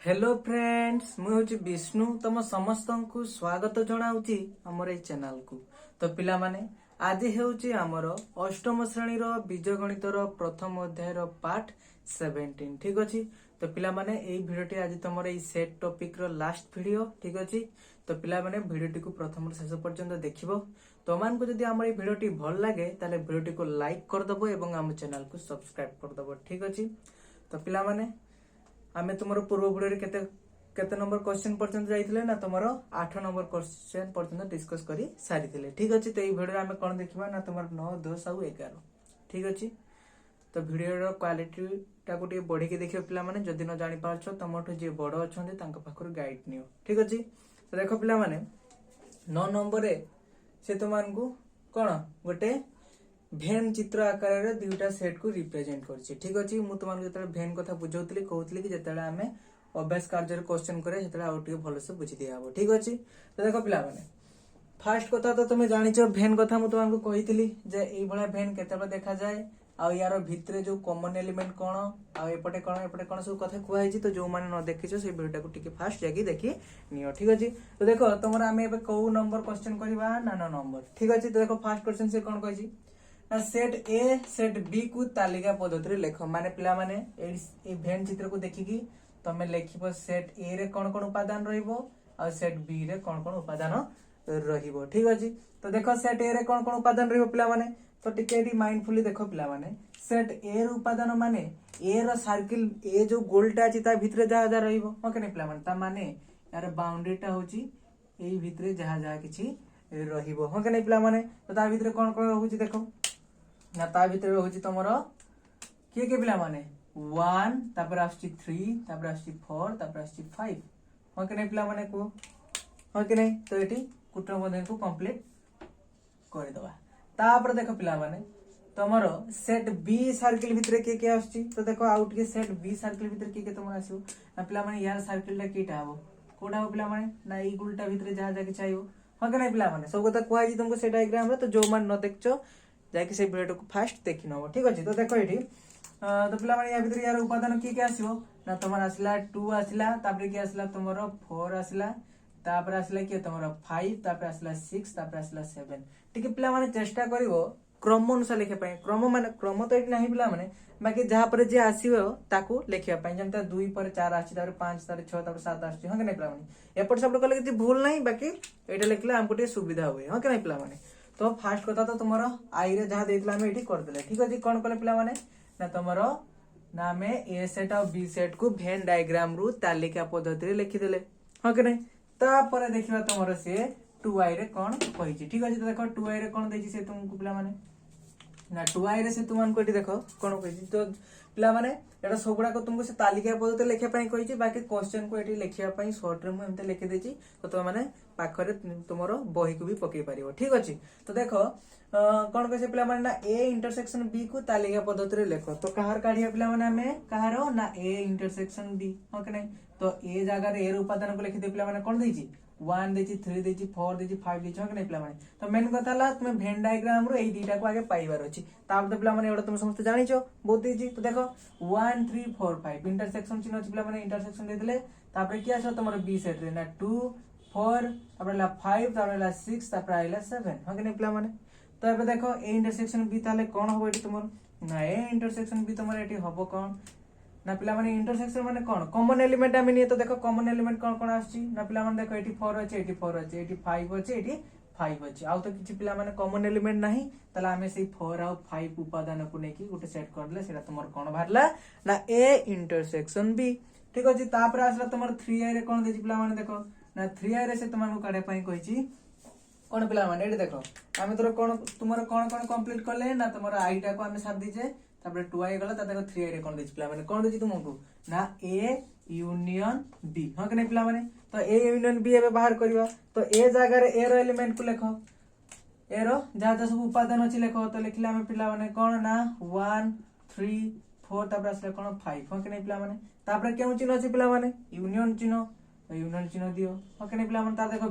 Hello friends मु हूँ विष्णु तुम समस्त को स्वागत जनाऊँगी आमर ये चैनल को। तो पिला माने आज हेउची आमर अष्टम श्रेणी बीजगणित प्रथम अध्याय पार्ट 17 ठीक अच्छे। तो पिला माने ये भिडियोटी आज तुम ये सेट टॉपिक रो लास्ट वीडियो ठीक अच्छे। तो पिला माने भिडियोटी को प्रथम शेष पर्यंत देखिबो। तो मान को जदि आमर ये भिडियोटी भल लगे ताले भिडियोटी को लाइक करदबो एवं आम चैनल को सब्सक्राइब करदबो ठीक अच्छे। तो पिला माने आमे तुमरो पूर्व वीडियो केते केते नंबर क्वेश्चन पर्यंत जाइथिले ना तुमरो 8 नंबर क्वेश्चन पर्यंत डिस्कस करी सारिथिले ठीक अछि। तो ई वीडियो आमे कोन देखिबा ना तुमरो 9 10 और 11 ठीक अछि। तो वीडियो रो क्वालिटी टा को टे बढ़ी के देखियो पिला माने जदि न जानि पाछो तमठो जे बड़ अछंते तांका पाखर गाइड नियो ठीक अछि। तो देखो पिला माने 9 नंबर रे से तुमान को कोन गोटे भेन चित्र आकार रे दुईटा सेट को रिप्रेजेंट करछि ठीक अछि। मु तुमान जतले भेन कथा बुझौतली कहउतली कि जतले आमे अभ्यास कार्य रे क्वेश्चन करे जतले आउ टिके भलो से बुझि दियाबो ठीक अछि। तो देखो पिला माने फर्स्ट कथा तो तुमे जानिछो भेन कथा मु तुमान को कहितली जे एई भला भेन केतेबे देखा जाय आ यार भितरे जो कॉमन एलिमेंट कोन आ एपटे कोन सब कथा कुआ हिची। तो जो माने न देखिछो से वीडियो को टिके फास्ट जाकी देखि नियो ठीक अछि। तो देखो तमरा आमे एबे को नंबर क्वेश्चन करबा ना नंबर ठीक अछि। तो देखो फर्स्ट क्वेश्चन से कोन कहिची सेट ए सेट बी को तालिका पद्धति लेख माने पिला माने ए भेन चित्र को देखिकी तमे लेखिबो सेट ए रे कोन कोन उपादान रहइबो और सेट बी रे कोन कोन उपादान रहिबो ठीक अछि। तो देखो सेट ए रे कोन कोन उपादान रहइबो पिला माने तो टिके एडी माइंडफुली देखो पिला माने सेट ए रे उपादान माने ए रो सर्किल ए जो गोलटा अछि ता भितरे जहा जहा रहइबो ओके ने पिला माने ता माने यार बाउंड्रीटा होची एई भितरे जहा जहा किछि रहिबो ओके ने पिला माने। तो ता भितरे कोन कोन होची देखो ना ता भितर होची तमरो के पिला माने 1 तापर आछि 3 तापर आछि 4 तापर आछि 5 हो के नै पिला माने को हो के नै। तो एटी कुटुंब बंधन को कंप्लीट कर दबा। तापर देखो पिला माने तमरो सेट बी सर्किल भितर के आछि। तो देखो आउट के सेट बी सर्किल भितर के तमरो आछो ना पिला माने यार सर्किल ला केटा हबो कोडा हो पिला माने ना ई गुलटा भितर जहा जाके चाहियो हो के नै पिला माने सब कथा कोइ जी तुमको से डायग्राम रे। तो जो मान न देखचो जाके से वीडियो को फास्ट देखि नबो ठीक अछि। तो देखो एठी तो पिला माने या भीतर यार उपादान की आसीबो ना तमर आसला 2 आसला तापर की आसला तमर 4 आसला तापर आसला की तमर 5 तापर आसला 6 तापर आसला 7 ठीक पिला माने चेष्टा करिवो क्रम अनुसार लिखे पय क्रम माने क्रम तो एठी नाही पिला माने बाकी जहा पर जे आसीबो ताकू लिखिया पय जमता 2 पर 4 आछि तापर 5 तापर 6 तापर 7 आछि हो के नै पिला माने एपट सब कले कि भूल नाही बाकी एटा लिखले हमको टे सुविधा होय हो के नै पिला माने। तो फास्ट कथा तो तुमरो आई रे जहा देतला हम एठी कर देले ठीक अछि। कोन कले पिला माने ना तुमरो नामे ए सेट और बी सेट को भेन डायग्राम रु तालिका पद्धति रे लिखि देले हो के नै। तापर देखिबा तुमरो से 2i रे कोन कहिछि ठीक अछि। तो देखो 2i रे कोन दैछि से तुमको पिला माने ना 2i रे से तुमन को एठी देखो कोन कहिछि। तो पिला माने एटा सबुडा को तुमको से तालिका पद्धति लेखिया पई कहिछि बाकी क्वेश्चन को एठी लेखिया पई शॉर्ट रे मु एमते लिखि देछि। तो तुम माने पाखरे तुमरो बही को भी पकई पारिबो ठीक अछि। तो देखो कोन कहिसे पिला माने ना ए इंटरसेक्शन बी को तालिका पद्धति रे लेखो। तो कहार काढिया पिला माने हमें कहारो ना ए इंटरसेक्शन बी हो के नै। तो ए जगह रे ए रे उपादान को लिखि दे पिला माने कोन दैछि 1 दैछि 3 दैछि 4 दैछि 5 दैछि हो के नै पिला माने। तो मेन कथा ला तुम भेन डायग्राम रो एई दीटा को आगे पाइबार अछि तापर तो पिला माने एडा तुम समस्त जानिछो बहुत दैछि। तो देखो 1 3 4 5 इंटरसेक्शन चिन्ह अछि पिला माने इंटरसेक्शन दे देले तापर की आछो तमरो बी सेट रे ना 2 4 तापर ला 5 तापर ला 6 तापर आइला 7 हो के नै पिला माने। तो एबे देखो ए इंटरसेक्शन बी ताले कोन होबो एठी तुमर ना ए इंटरसेक्शन बी तुमर एठी होबो कोन ना पिला माने इंटरसेक्शन माने कोन कॉमन एलिमेंट आमे नहीं। तो देखो कॉमन एलिमेंट कोन कोन आछि ना पिला माने देखो एठी 4 अछि एठी 4 अछि एठी 5 अछि एठी 5 अछि आउ तो किछि पिला माने कॉमन एलिमेंट नाही तला आमे से 4 और 5 उपादान को नेकी गुटे सेट करले सेटा तुमर कोन भारला ना ए इंटरसेक्शन बी ठीक अछि। तापर आसला तुमर 3i रे कोन देछि पिला माने देखो ना 3i रे से तुमन को काढे पई कहिछि कोन पिला माने एठी देखो आमे तोर कोन तुमर कोन कोन कंप्लीट करले ना तुमर i टा को आमे साथ दिजे तापर 2i गला ता देखो 3i रे कोन देछि पिला माने कोन देछि तुमको ना a यूनियन b हो के नै पिला माने। तो a यूनियन b एबे बाहर करबा। तो a जगह रे a रो एलिमेंट को लेखो ए रो जहा जहा सब उपादान अछि लेखो। तो लिखला हम पिला माने कोन ना 1 3 4 तापर असले कोन 5 हो के नै पिला माने। तापर केउ चिन्ह अछि पिला माने यूनियन चिन्ह दियो हो के नै पिला माने। ता देखो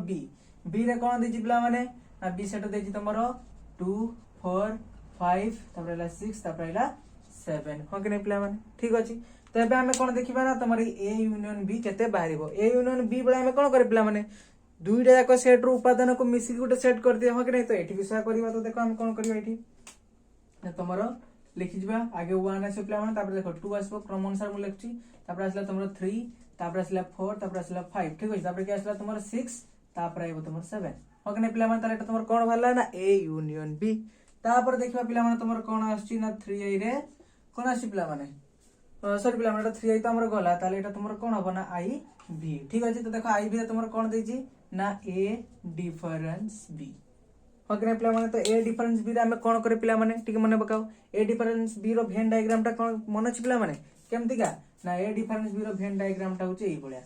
b रे कोन देछि पिला माने ना b सेट देछि तमरो 2 4 5 तापर ला 6 तापर ला 7 हो के नै पिला माने ठीक अछि। तो एबे आमे कोन देखिबा ना तमरी ए यूनियन बी केते बाहरिबो ए यूनियन बी बळे आमे कोन करे पिला माने दुईटा जाक सेट रो उपादान को मिसी गुटे सेट कर दिया हो कि नहीं तो एठी विषय करबा तो देखो हम कोन करबा एठी तमरो लिखि जिबा आगे 1 आसे पिला माने तापर देखो 2 आसबो क्रम अनुसार मु लिखछि तापर आसला तमरो 3 तापर आसला 4 तापर आसला 5 ठीक अछि तापर के आसला तमरो 6 तापर आइबो तमरो 7 हो कि नहीं पिला माने ताले एटा तमरो कोन भरला ना ए यूनियन बी तापर देखिबा पिला माने तमरो कोन आछि ना 3i रे कोन आछि पिला माने सॉरी पिला माने 3i तो हमर गला ताले एटा तमरो कोन होबो ना i b ठीक अछि तो देखो i b रे तमरो कोन देछि ना a डिफरेंस b हो कि नहीं पिला माने तो ए डिफरेंस बी रे हमें कोन करे पिला माने ठीक मने पकाओ ए डिफरेंस बी रो वेन डायग्राम टा कोन मन अछि पिला माने केमति का ना ए डिफरेंस बी रो वेन डायग्राम टा होछि एई बळिया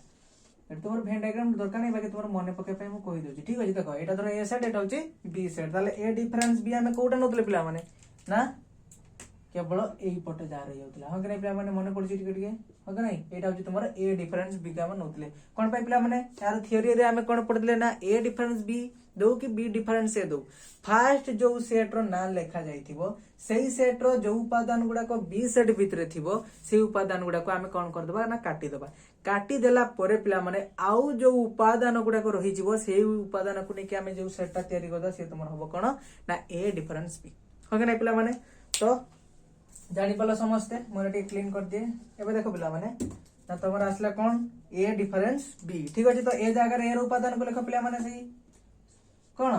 एटा तोर वेन डायग्राम दरकार नै बाकी तोर मने पके पय मु कहि दोछि ठीक अछि देखो एटा धर ए सेट एटा होछि बी सेट ताले ए डिफरेंस बी हमें कोटा नतले पिला माने ना केवल एई पटे जा रही होतला हो कि नहीं पिला माने मने पड़छि टिके टिके हो कि नहीं एटा होछि तोमर ए डिफरेंस बी का मन नतले कोन पय पिला माने यार थ्योरी रे हमें कोन पढले ना ए डिफरेंस बी दो कि बी डिफरेंस ए दो फास्ट जो सेट रो ना लेखा जाइथिबो सेही सेट रो जो उपादान गुडा को बी सेट भितरे थिबो सेही उपादान गुडा को हमें कोन कर दबा ना काटी देला परे पिला माने आउ जो उपादान गुडा को रही जिवो सेही उपादान को नेकी हमें जो सेट ता तयारी करदा से तमर हबो कोन ना ए डिफरेंस बी हो कि नहीं पिला माने तो जानि पालो समझते मोर टे क्लीन कर दिए एबे देखो पिला माने ना तमर आसला कोन ए डिफरेंस बी ठीक अछि तो ए जागा रे ए उपादान को लेखो पिला माने सही कोन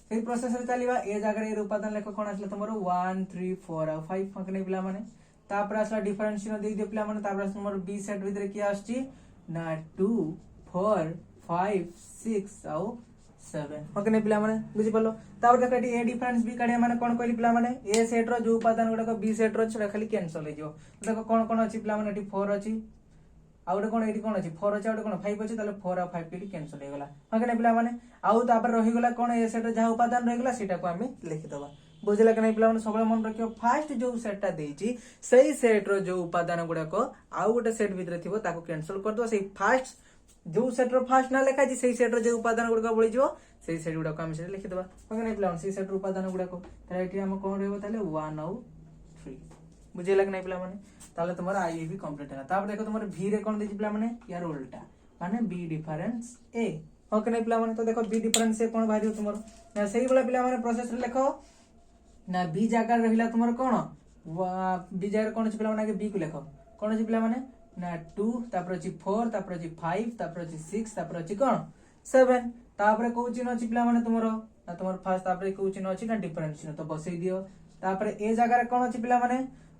सही प्रोसेस रे चलीबा ए जागा रे ए उपादान लेखो कोन आसला तमरो 1 3 4 और 5 फकने पिला माने तापर आसला डिफरेंस चिन्ह दे दियो पिला माने तापर आसला तमरो बी सेट भितरे की आछी ना 2 4 5 6 आउ 7 फकने पिला माने बुझि पलो तापर देखो एटी ए डिफरेंस बी काढिया माने कोन कहली पिला माने ए सेट रो जो उपादान गुडा को बी सेट रो छडा खाली कैंसिल हो जिवो देखो कोन कोन अछि पिला माने एटी 4 अछि आउटे कोन एटी कोन अछि 4 अछि आउटे कोन 5 अछि ताले 4 और 5 पीडी कैंसिल हो गेला फकने पिला माने आउ तापर रहि गेला कोन ए सेट रो जा उपादान रहि गेला सेटा को हमें लिखि दबा बुझला कि नहीं पिला माने सबले मन रखियो फास्ट जो सेटटा देछि सही सेट रो जो उपादान गुडा को आउ गोटे सेट भितरे थिबो ताको कैंसिल कर दो सही फास्ट जो सेट रो फास्ट ना लेखा जी सही सेट रो जो उपादान गुडा बळि जिवो सही सेट गुडा को हम से लिखि दबा ओके नहीं पिला सही सेट रो उपादान गुडा को ताले एठी हम कोन रहबो ताले 1 और 3 बुझला कि नहीं पिला माने ताले तुम्हारा आई भी कंप्लीट है तापर देखो तुम्हारे v रे कोन देछि पिला माने यार उल्टा माने b डिफरेंस a ओके नहीं पिला माने तो देखो b डिफरेंस a कोन बाहिरियो तुम्हारो ना सही वाला पिला माने प्रोसेस रे लिखो ना b जागा रहिला तुम्हारो कोन b जागा कोन अछि पिला माने b को लिखो कोन अछि पिला माने ना 2 तापर अछि 4 तापर अछि 5 तापर अछि 6 तापर अछि कोन 7 तापर को चिन्ह अछि पिला माने तुम्हारो ना तुम्हारो फर्स्ट तापर को चिन्ह अछि ना डिफरेंस चिन्ह तो बसई दियो तापर ए जागा रे कोन अछि पिला माने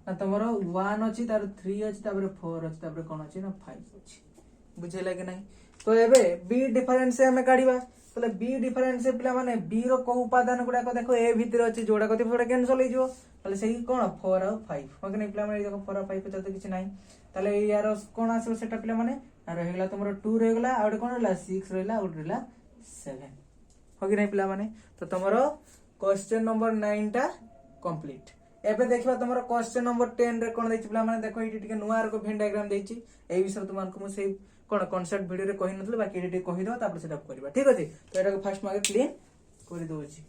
ना तुम्हारो 1 अछि तार 3 अछि तापर 4 अछि तापर कोन अछि ना 5 अछि बुझेला कि नहीं तो एबे b डिफरेंस से हमें काढिबा तले b डिफरेंस से पिला माने b रो को उपादान गुडा को देखो a भितर अछि जोडा कति फोडा कैंसिल हो जिवो तले सही कोन 4 और 5 ओके नहीं पिला माने देखो 4 और 5 पचा तो किछ नाही तले यार कोन आसे सेटा पिला माने रहि गेला तमरो 2 रहि गेला और कोन रहला 6 रहला और रहला 7 ओके नहीं पिला माने तो तमरो क्वेश्चन नंबर 9 टा कंप्लीट एबे देखबा तमरो क्वेश्चन नंबर 10 रे कोन दैछि पिला माने देखो इटी टिके नुआर को वेन डायग्राम दैछि एई विषय तुमान को मु सेही कोन कांसेप्ट वीडियो रे कहि नथले बाकी एडी कहि दो तापर सेटा करबा ठीक अछि तो एटा को फर्स्ट मागे क्लीन करि दोछि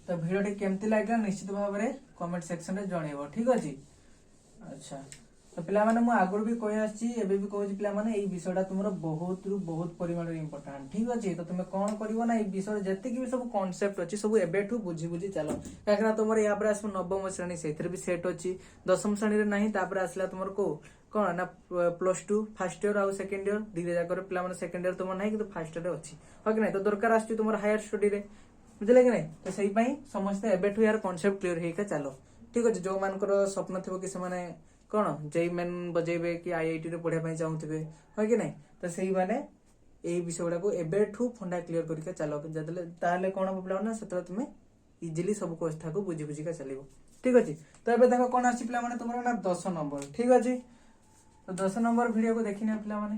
तो वीडियो टी केमति लागला निश्चित भाव रे कमेंट सेक्शन रे जणेबो ठीक अछि अच्छा तो पिला माने मु आगुर भी कहि आछि एबे भी कहै पिला माने एई विषयटा तुमरो बहुत रु बहुत परिमाण रे इंपोर्टेंट ठीक अछि तो तुमे कोन करिवो ना एई विषय जत्ते कि भी सब कांसेप्ट अछि सब एबेठू बुझी बुझी चलो काकरा तुमर या पर आसु नवम श्रेणी सेथरे भी सेट अछि दशम श्रेणी रे नाही तापर आसला तुमर को कोन ना +2 फर्स्ट ईयर और सेकंड ईयर दिले जा कर पिला माने सेकंड ईयर तुमर नाही कि तो फर्स्ट ईयर रे अछि हो कि नाही तो दरकार आछि तुमर हायर स्टडी रे बुझले कि नाही तो सही पई समस्त एबेठू यार कांसेप्ट क्लियर हेका चलो ठीक अछि जो मानकर स्वप्न थिबो कि से माने कोन जेई मेन बजेबे कि आईआईटी रे पढिया पई चाहउथिबे हो कि नाही तो सही माने एई विषय गुडा को एबेठू फंडा क्लियर करिका चलो जदले ताले कोन प्रॉब्लम ना सेतरा तुमे इजीली सब कोस्था को बुझी बुझी का चलिबो ठीक अछि तो एबे देखो कोन आछि पिला माने तुमरो ना 10 नंबर ठीक अछि तो 10 नंबर वीडियो को देखिना पिला माने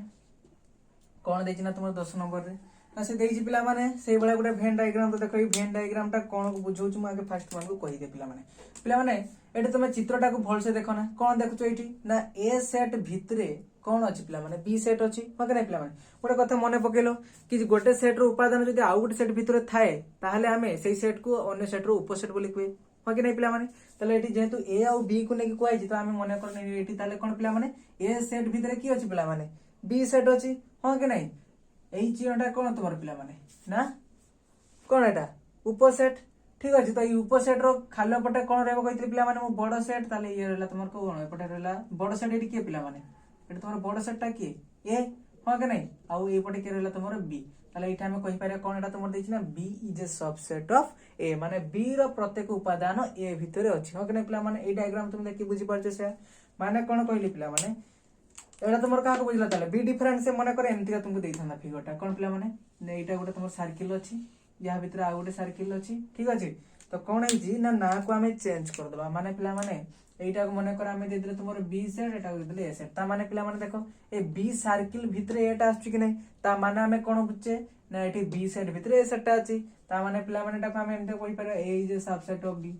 कोन देछि ना तुमरो 10 नंबर रे ना से देछि पिला माने सेई बळा गुडा वेन डायग्राम तो देखो ई वेन डायग्राम टा कोन को बुझौछु म आगे फर्स्ट वन को कहि दे पिला माने एटे तुमे चित्रटा को भल से देखो ना कोन देखुचो एठी ना ए सेट भितरे कोन अछि पिला माने बी सेट अछि मके नै पिला माने गोटे कथा मने पकेलो कि गोटे सेट रो उपादान जदी आउ गोटे सेट भितरे थाए ताहले हमें सेई सेट को अन्य सेट रो उपसेट बोली कहे हाँ कि नहीं पिला माने ताले एठी जेहेतु ए आउ बी को नेकी कुआई तो आमे मने करने एठी ताले कोन पिला माने ए सेट भितरे की अछि पिला माने बी सेट अछि हाँ कि नहीं एई चिन्हटा कोन तमर पिला माने ना कोन एटा उपसेट ठीक अछि तो ई उपसेट रो खाली पटे कोन रहबो कहितली पिला माने मो बड़ सेट ताले ये रहला तमर कोन एपटे रहला बड़ सेट एठी के पिला माने एठी तमर बड़ सेटटा की ए हाँ कि नहीं आउ ए पटे के रहला तमर बी ताले एठी हमें कहि पारे कोन एटा तमर देछि ना B is a subset of A माने बी रो प्रत्येक उपादान ए भितरे अछि हाँ कि नहीं पिला माने ए डायग्राम तुम देखि बुझी परछे से माने कोन कहली पिला माने एटा तमर का को बुझला ताले बी डिफरेंस से माने करे एमतिका तुमको देइथाना फिगरटा कोन पिला माने ने एटा गोटे तमर सर्किल अछि या भितरे आ गोटे सर्किल अछि ठीक अछि तो कोन है ना को हमें चेंज कर देबा माने पिला माने एटा को माने कर हमें दे दिले तुमर बी सेट एटा को दे दिले ए सेट ता माने पिला माने देखो ए बी सर्किल भितरे एटा आछि कि नहीं ता माने हमें कोन बुझे ना एटी बी सेट भितरे ए सेट अछि ता माने पिला माने एटा को हमें एमते कहि पारे A is a subset of B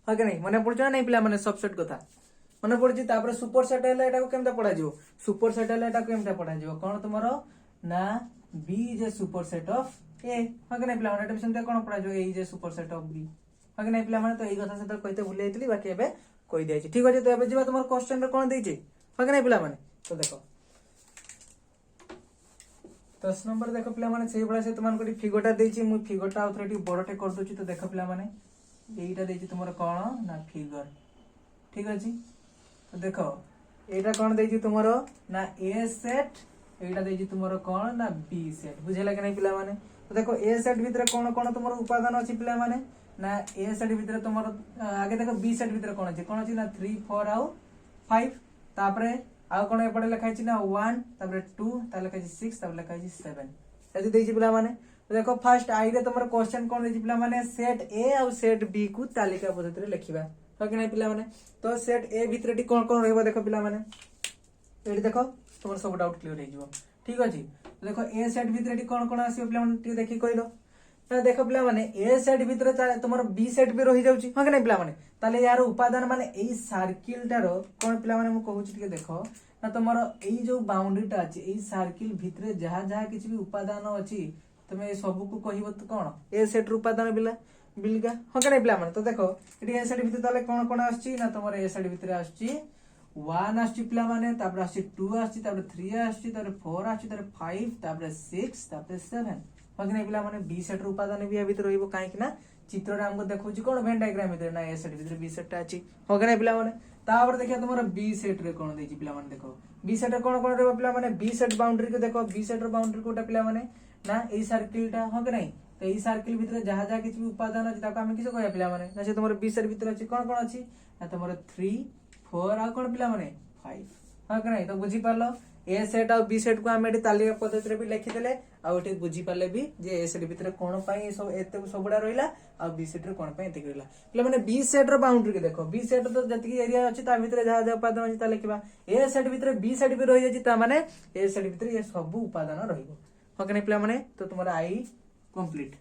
हा कि नहीं माने पड़छ ना नहीं पिला माने सबसेट कथा माने पड़छ तापर सुपर सेट हैला एटा को केमता पढा जिवो सुपर सेट हैला एटा को केमता पढा जिवो कोन तुमरो ना B is a superset of A हा कि नहीं पिला माने एटा सेमते कोन पढा जिवो A is a superset of B हा कि नहीं पिला माने तो एई कथा से कहते भूल जाइतली बाकी एबे कहि दै छी ठीक अछि तो एबे जिबा तुमर क्वेश्चन रे कोन दै छी हा कि नहीं पिला माने तो देखो 10 नंबर देखो पिला माने सेही बळा से तुमान कोठी फिगरटा देछि मु फिगरटा आउथरेटी बडटे कर दोछि तो देखो पिला माने एईटा देछि तुमर कोन ना फिगर ठीक अछि तो देखो एटा कोन देछि तुमर ना ए सेट एटा देछि तुमर कोन ना बी सेट बुझेला कि नहीं पिला माने तो देखो ए सेट भितरे कोन कोन तुमर उपादान अछि पिला माने ना ए सेट भितरे तुमर आगे देखो बी सेट भितरे कोन अछि ना 3 4 आउ 5 तापरे आउ कोन एपटे लिखाइ छी ना 1 तापरे 2 ता लिखाइ छी 6 तापरे लिखाइ छी 7 एति देछि पिला माने तो देखो फर्स्ट आई रे तुमर क्वेश्चन कोन देछि पिला माने सेट ए आउ सेट बी को तालिका पद्धति रे लिखिबा हो कि नहीं पिला माने तो सेट ए भितरे टी कोन कोन रहबो देखो पिला माने एटी देखो तुमर सब डाउट क्लियर हो जिवो ठीक अछि तो देखो ए सेट भितरे टी कोन कोन आसीबो पिला माने टी देखि कहिलो तो देखो पिला माने ए सेट भितरे तुमर बी सेट भी रहि जाउची हो कि नहीं पिला माने ताले यार उपादान माने एई सर्किल टारो कोन पिला माने मु कहूची टिके देखो ना तुमर एई जो बाउंड्री टा अछि एई सर्किल भितरे जहा जहा किछि भी उपादान अछि तमे ए सब को कहिबो तो कोन ए सेट रो उपादान बिलगा हो कि नहीं पिला माने तो देखो एटी ए सेट भितरे ताले कोन कोन आछि ना तुमर ए सेट भितरे आछि 1 आछि पिला माने तापर आछि 2 आछि तापर 3 आछि तापर 4 आछि तापर 5 तापर 6 तापर 7 हो कि नहीं पिला माने बी सेट रो उपादान भी भितरे रहइबो काहे कि ना चित्र रा हमको देखौची कोन वेन डायग्राम भितरे ना ए सेट भितरे बी सेट टा अछि हो कि नहीं पिला माने तापर देखिया तुमर बी सेट रे कोन देछि पिला माने देखो बी सेट रे कोन कोन रहबो पिला माने बी सेट बाउंड्री को देखो बी सेट रो बाउंड्री कोटा पिला माने ना ए सर्किल टा हो कि नहीं तो ए सर्किल भितरे जहा जहा किछ भी उपादान अछि ताको हम किछ कहया पिला माने ना से तुमर बी सेट भितरे अछि कोन कोन अछि ना तुमर 3 4 आ कोन पिला माने 5 हो कि नहीं तो बुझी पालो ए सेट और बी सेट को हम एटी तालिका पद्धति रे भी लिखि देले आ एटी बुझी पाले भी जे ए सेट भितरे कोन पई सब एते सबडा रहिला आ बी सेट रे कोन पई एते रहिला पिला माने बी सेट रो बाउंड्री के देखो बी सेट तो जति एरिया अछि ता भितरे जहा जहा उपादान अछि ता लिखिबा ए सेट भितरे बी सेट भी रहि जाछि ता माने ए सेट भितरे ये सब उपादान रहिबो हो कि नहीं पिला माने तो तुम्हारा आई कंप्लीट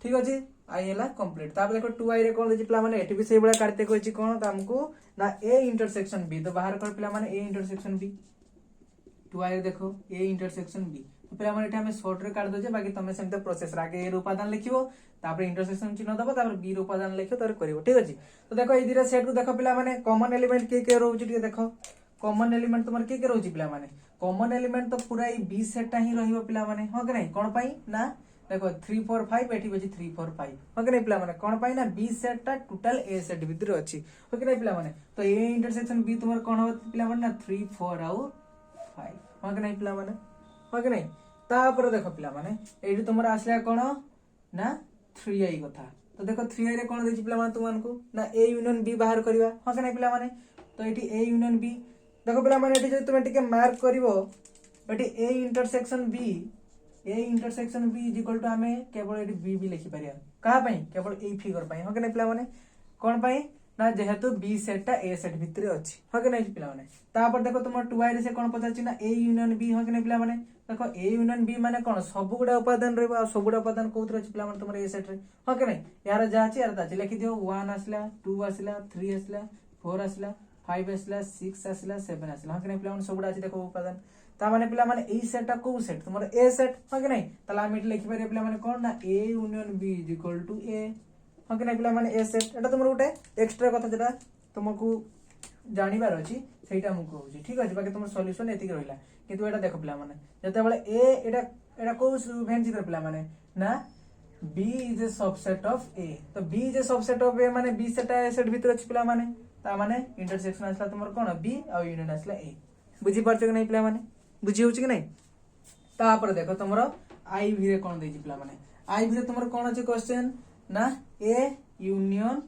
ठीक अछि आई हैला कंप्लीट तापर देखो 2i रे कोन देछि पिला माने एटी भी सेही बडा काटते कहै छी कोन त हमको ना ए इंटरसेक्शन बी तो बाहर कर पिला माने ए इंटरसेक्शन बी 2i रे देखो ए इंटरसेक्शन बी तो पिला माने एटा हम शॉर्ट रे काट दोजे बाकी तमे सेमते प्रोसेस रागे ए रो उपादान लिखिबो तापर इंटरसेक्शन चिन्ह दबो तापर बी रो उपादान लिखियो तापर करिवो ठीक अछि तो देखो ए दिरा सेट को देखो पिला माने कॉमन एलिमेंट के रहउची टिके देखो कॉमन एलिमेंट तुमर के रहउची पिला माने कॉमन एलिमेंट तो पूरा ई बी सेट टा ही रहिबो पिला माने हो कि नहीं कोन पई ना देखो 3 4 5 एठी बची 3 4 5 हो कि नहीं पिला माने कोन पई ना बी सेट टा टोटल ए सेट भीतर अछि हो कि नहीं पिला माने तो ए इंटरसेक्शन बी तुमर कोन हो पिला माने ना 3 4 आउ 5 हो कि नहीं पिला माने हो कि नहीं तापर देखो पिला माने एठी तुमर आसला कोन ना 3i कथा तो देखो 3i रे कोन देछि पिला माने तुमन को ना ए यूनियन बी बाहर करबा हो कि नहीं पिला माने तो एठी ए यूनियन बी देखो पिला माने एठी जे तुमे टिके मार्क करिवो एठी A intersection B is equal to हमें केवल एठी बी भी लिखि परिया कहा पई केवल ए फिगर पई हो कि नहीं पिला माने कोन पई ना जेहेतु बी सेट टा ए सेट भितरे अछि हो कि नहीं पिला माने तापर देखो तुम 2i रे से कोन पचाछि ना ए यूनियन बी हो कि नहीं पिला माने देखो ए यूनियन बी माने कोन सब गुडा उपादान रहबो आ सब गुडा उपादान कोथरे अछि पिला माने तुमर ए सेट रे हो कि नहीं यार जा अछि यार ताछि लिखि दियो 1 आसला 2 आसला 3 आसला 4 आसला 5 आसला 6 आसला 7 आसला हो कि नहीं पिला माने सब गुडा अछि देखो उपादान ता माने पिला माने ए सेट टा को सेट तुमर ए सेट हो कि नहीं तला हम लिखि परिया पिला माने कोन ना A union B is equal to A हाँ कि पिला माने ए सेट एटा तुमर गोटे एक्स्ट्रा कथा जेटा तुमको जानिबार अछि सेटा मु कहूची ठीक अछि बाकी तुमर सॉल्यूशन एति के रहिला किंतु एटा देखो पिला माने जते बेले ए एटा को वेन चित्र पिला माने ना B is a subset of A तो B is a subset of A माने B सेट A सेट भीतर अछि पिला माने ता माने इंटरसेक्शन आसला तुमर कोन B आ यूनियन आसला A बुझी पारछ कि नै पिला माने बुझी होछि कि नै ता पर देखो तुमर I भी रे कोन देछि पिला माने I भी रे तुमर कोन अछि क्वेश्चन ना A यूनियन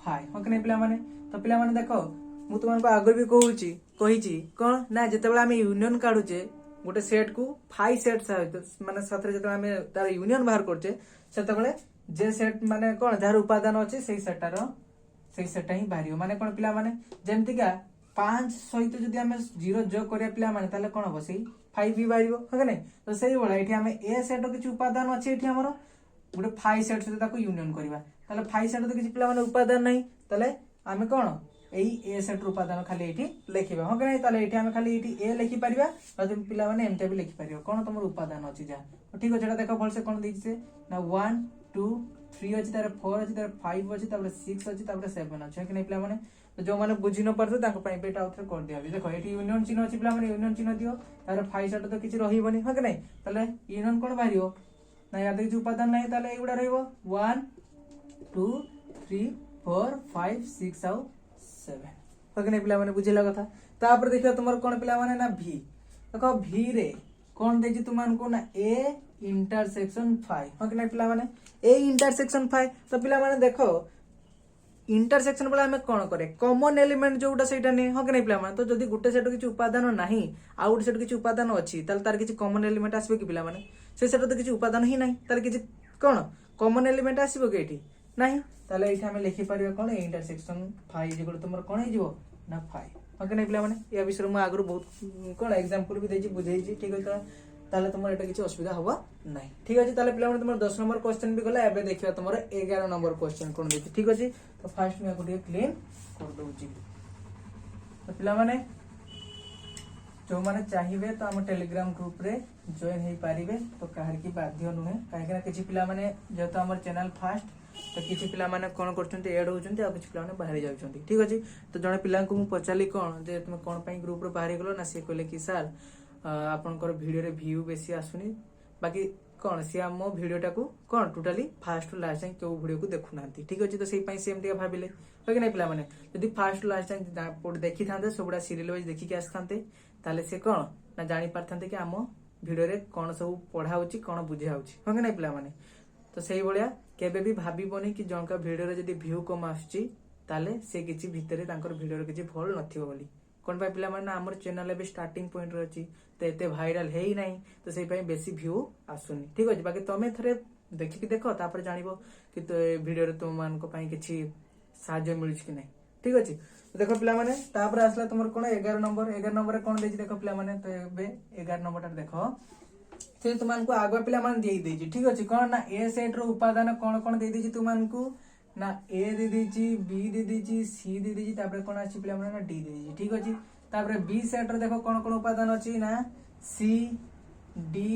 फाई हो कि नै पिला माने तो पिला माने देखो मु तुमको आगर भी कहिछि कोन ना जते बेला हम यूनियन काढुचे गोटे सेट को फाई सेट माने साथरे जते हम तार यूनियन बाहर करछे सेते बेले जे सेट माने कोन जार उपादान अछि सेही सेटा ही बाहरियो माने कोन पिला माने जेमति का 5 सहित जदि हम 0 जोग करिया पिला माने ताले कोन हो सेही 5 भी बाहरियो हो नै तो सेही बोला एठी हम ए सेट किछ उपादान अछि एठी हमरो गोटे फाई सेट सहित ताको यूनियन करबा ताले फाई सेट तो किछ पिला माने उपादान नै ताले हम कोन ए सेट उपादान खाली एठी लिखिबा हो कि ताले एठी हम खाली एठी ए लिखि परिबा और तुम पिला माने एमते भी लिखि परिबो कोन तमर उपादान अछि जा ठीक अछि एटा देखो भल से कोन दै छै ना 1 2 3 अछि तारे 4 अछि तारे 5 अछि तारे 6 अछि तारे 7 अछि कि नै पिला माने तो जो माने बुझि न परथो ताको पई बेटा उतर कर दिया देखो एठी यूनियन चिन्ह अछि पिला माने यूनियन चिन्ह दियो तारे फाई सेट तो किछ रहिबोनी हो कि नै ताले यूनियन कोन बाहरियो ना याद कि उपादान नै ताले एगुडा रहिबो 1 2 3 4 5 6 आउ 7 हो कि नै पिला माने बुझिला कथा तापर देखियो तुमर कोन पिला माने ना V देखो V रे कोन देछि तुमान को ना A इंटरसेक्शन फाई हो कि नै पिला माने A इंटरसेक्शन फाई तो पिला माने देखो इंटरसेक्शन वाला हमें कोन करे कॉमन एलिमेंट जोटा सेटा नै हो कि नै पिला माने तो जदी गुटे सेट किछ उपादान नाही आ गुटे सेट किछ उपादान अछि ताल तार किछ कॉमन एलिमेंट आसीबो कि पिला माने से सेट तो किछ उपादान ही नाही तार किछ कोन कॉमन एलिमेंट आसीबो कि एठी नाही ताले एठी हम लिखि परिबा कोन इंटरसेक्शन फाई जेको तुमर कोन हे जिवो ना फाई हो कि नै पिला माने या विषय में आगु बहुत कोन एग्जांपल भी देछि बुझेछि ठीक है ताले तुमर एटा किछ असुविधा होबा नाही ठीक अछि ताले पिला माने तुमर 10 नंबर क्वेश्चन भी गला एबे देखिबा तुमर 11 नंबर क्वेश्चन कोन देछि ठीक अछि तो फर्स्ट में को क्लीन कर दोछि तो पिला माने जो माने चाहिबे तो हम टेलीग्राम ग्रुप रे जॉइन हे पारिबे तो कहर की बाध्य नुहे काहे कि किछि पिला माने जेतो हमर चैनल फास्ट तो किछि पिला माने कोन करछन्ते ऐड होछन्ते आ किछि पिला माने बाहर जाउछन्ते ठीक अछि तो जने पिला को मु पचाली कोन जे तुम कोन पई ग्रुप रे बाहर गेलो ना से कहले कि सर आपनकर वीडियो रे व्यू बेसी आसुनी बाकी कोन से हम वीडियोटा को कोन totally first to last time केउ वीडियो को देखु नांती ठीक अछि तो सेही पई सेम दिया भाबिले हो कि नै पिला माने यदि फास्ट टू लास्ट टाइम पोड देखि थांते सबुडा सीरियल वाइज देखि के आस्थांते ताले से कोन ना जानि पारथांते कि हम वीडियो रे कोन सब पढा होची कोन बुझा होची हो कि नै पिला माने तो सेही बळिया केबे भी भाबिबोनी कि जनका वीडियो रे जदी व्यू कम आछी ताले से किछि भितरे तांकर वीडियो रे किछि भल नथियो बोली कोन पई पिला माने हमर चैनल बे स्टार्टिंग पॉइंट रे अछि तो एते वायरल हेई नै तो सेही पई बेसी व्यू आसुनी ठीक अछि बाकी तमे थरे देखि कि देखो तापर जानिबो कि तो वीडियो रे तुम मान को पई किछि साहाय्य मिलुछ कि नै ठीक अछि तो देखो पिला माने तापर आसला तुमर कोन 11 नंबर रे कोन देछि देखो पिला माने तो एबे 11 नंबर टा देखो से तुमान को आगवा पिला मान देई देछि ठीक अछि कोन ना ए सेट रो उपादान कोन कोन देई देछि तुमान को ना ए दे देछि बी दे देछि सी दे देछि तापर कोन अछि पिला माने ना डी दे देछि ठीक अछि तापर बी सेट रो देखो कोन कोन उपादान अछि ना सी डी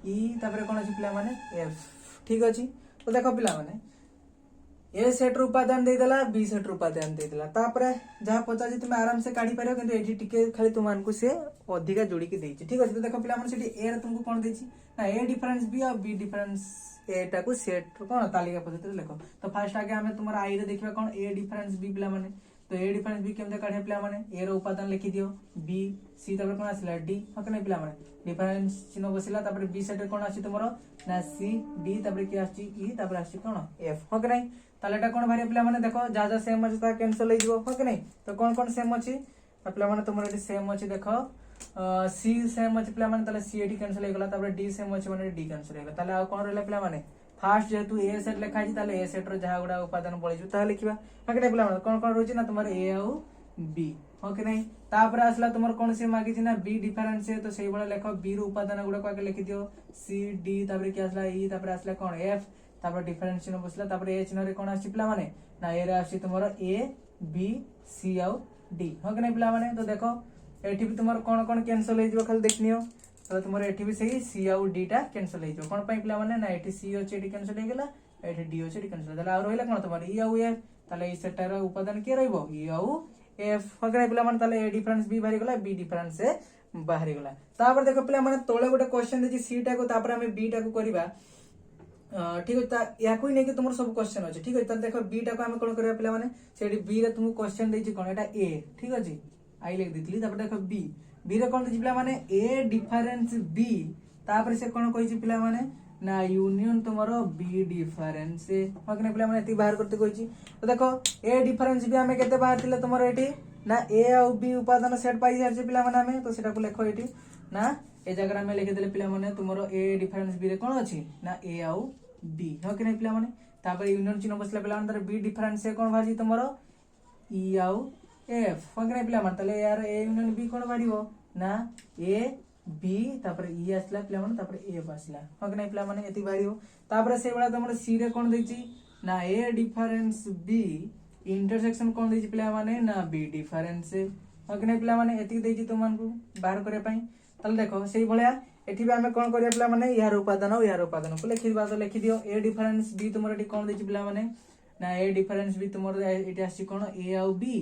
ई तापर कोन अछि पिला माने एफ ठीक अछि तो देखो पिला माने ए सेट रो उपादान दे देला बी सेट रो उपादान दे देला तापर जहा पचाछि तुम आराम से काढी पारियो किंतु एठी टिके खाली तुमान को से अधिका जोड़ी के देछि ठीक अछि तो देखो पिला माने सेठी ए रे तुमको कोन देछि ना ए डिफरेंस बी और बी डिफरेंस ए टा को सेट कोन तालिका पद्धति रे लिखो तो फर्स्ट आगे हमें तुमर आई रे देखिबा कोन ए डिफरेंस बी पिला माने तो ए डिफरेंस बी केमते काढे पिला माने ए रो उपादान लिखि दियो बी सी तापर कोन आसिला डी हो कि नै पिला माने डिफरेंस चिन्ह बसिला तापर बी सेट कोन आछि तुमरो ना सी डी तापर की आछि ई तापर आछि कोन एफ हो कि नै ताले एटा कोन भारी पिला माने देखो जा जा सेम अछि ता कैंसिल हो जिवो हो कि नै तो कोन सेम अछि पिला माने तुमरो एटी सेम अछि देखो सी सेम अछि पिला माने ताले सी एटी कैंसिल हो गेला तापर डी सेम अछि माने डी कैंसिल हो गेला ताले आ कोन रहला पिला माने फास्ट जेतु ए सेट लिखा अछि ताले ए सेट रो जहा गुडा उपादान बळि छु ता लिखिबा हो कि नै पिला माने कोन रोछि ना तुमरो ए आउ बी हो कि नै तापर आसला तुमर कोन से मागी छि ना बी डिफरेंस है तो सेही बळे लेखो बी रो उपादान गुडा को लिखि दियो सी डी तापर की आसला ई तापर आसला कोन एफ तापर डिफरेंस चिन्ह बसला तापर ए चिन्ह रे कोन आछि पिला माने ना ए रे आछि तुमरो ए बी सी आउ डी हो कि नै पिला माने तो देखो एठी भी तुमर कोन कोन कैंसिल हो जिवो खाली देखनियो तो तुमर एठी भी सही सी आउ डी टा कैंसिल हो जिवो कोन पई पिला माने ना एठी सी अछि एठी कैंसिल हो गेला एठी डी अछि एठी कैंसिल ताले आ रहइला कोन तमर ई आउ एफ ताले ई सेटार उपादान के रहइबो ई आउ एफ हगरे पिला मन ताले ए डिफरेंस बी बाहरी गला बी डिफरेंस ए बाहरी गला तापर देखो पिला माने तळे गोटे क्वेश्चन देछि सी टा को तापर हमें बी टा को करबा ठीक है या कोई नहीं कि तुम सब क्वेश्चन अच्छे ठीक है देखो बी टा को हम कोन करबा पिला माने सेठी बी रे तुमको क्वेश्चन देछि कोन एटा ए ठीक अछि आई लिख दितली तापर देखो बी रे कोन देछि पिला माने ए डिफरेंस बी तापर से कोन कहिछि पिला माने ना यूनियन तुमरो बी डिफरेंस हकने पिला माने एति बाहर करते कहिछि तो देखो ए डिफरेंस बी हमें केते बाहर तिले तुमरो एठी ना ए और बी उपादान सेट पाई जाय पिला माने हमें तो सेटा को लिखो एठी ना ए जगह में लिखि देले पिला माने तुमरो ए डिफरेंस बी रे कोन अछि ना ए आउ बी हो कि नहीं पिला माने तापर यूनियन चिन्ह बसला पिला माने बी डिफरेंस से कोन भाजी तुमरो ई आउ एफ हो कि नहीं पिला माने तले यार ए यूनियन बी कोन भाजिबो ना ए बी तापर ई आसला पिला माने तापर एफ आसला हो कि नहीं पिला माने एति भाजिबो तापर से वाला तुमरो सी रे कोन दैछि ना ए डिफरेंस बी इंटरसेक्शन कोन दैछि पिला माने ना बी डिफरेंस हो कि नहीं पिला माने एति दैछि तुमनको बाहर करे पई तले देखो सेही भलिया एठी भी हमें कोन करिया पिला माने यार उपादान को लिखि दिबा तो लिखि दियो ए डिफरेंस बी तुमरो एठी कोन दैछि पिला माने ना ए डिफरेंस बी तुमरो एठी आछि कोन ए आउ बी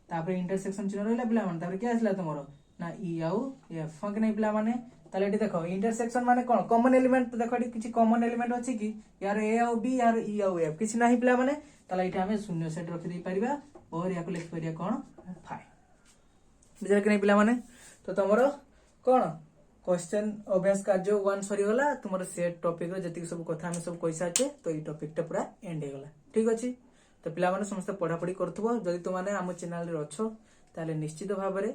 तापर इंटरसेक्शन चिन्ह रहला पिला माने तापर के आसला तुमरो ना ई आउ एफ फंक नै पिला माने ताले एठी देखो इंटरसेक्शन माने कोन कॉमन एलिमेंट देखो एठी किछि कॉमन एलिमेंट अछि कि यार ए आउ बी यार ई आउ एफ किछि नाही पिला माने ताले एठी हमें शून्य सेट रखि दे परिबा और या को लिखि परिया कोन फाइ बुझल कि नै पिला माने तो तुमरो कोन क्वेश्चन अभ्यास कार्य 1 सरी गला तुमरो सेट टॉपिक रो जति सब कथा हम सब कैसा छै तो ई टॉपिक टा पूरा एंड हे गला ठीक अछि तो पिला माने समस्त पढा पढी करथबो जदि तुम माने हम चैनल रे अछो ताले निश्चित भाव रे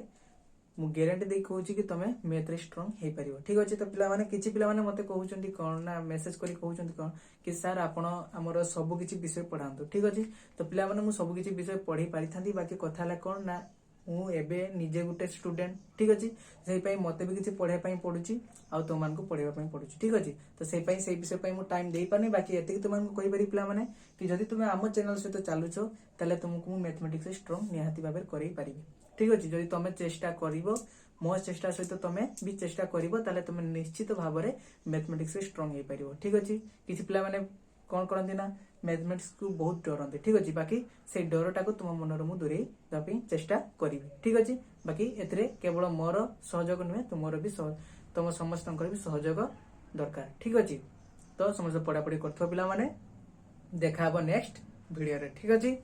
मु गारंटी दे कहू छी कि तमे मैथ रे स्ट्रांग हे परिबो ठीक अछि तो पिला माने किछि पिला माने मते कहउचंती कोन ना मेसेज करी कहउचंती कोन कि सर आपण हमरो सब किछि विषय पढांतो ठीक अछि तो पिला माने मु सब किछि विषय पढी पारि थांती बाकी कथा ला कोन ना मु एबे निजे गुटे स्टूडेंट ठीक अछि सेहि पई मते भी किछि पढे पई पडुची आ तो मान को पढेबा पई पडुची ठीक अछि तो सेहि पई सेहि विषय पई मु टाइम देई पानी बाकी एते तुम मान को कहि परि पिला माने कि जदि तुमे आम चैनल से तो चालुछो तले तुमको मु मैथमेटिक्स स्ट्रांग निहाती भाबे करै परिबे ठीक अछि जदि तमे चेष्टा करिवो मो चेष्टा सहित तमे भी चेष्टा करिवो तले तुमे निश्चित भाबरे मैथमेटिक्स स्ट्रांग हे परिबो ठीक अछि किछि पिला माने कोन करंती ना मैथमेटिक्स को बहुत डरंती ठीक अछि बाकी से डरटा को तुम मनर मु दूरे दपि चेष्टा करिवि ठीक अछि बाकी एतरे केवल मोर सहयोग नुहे तुमर भी तुम समस्त भी सहयोग दरकार ठीक अछि तो समस्त पढ़ा पढ़ी करथो पिला माने देखा नेक्स्ट वीडियो रे ठीक अछि।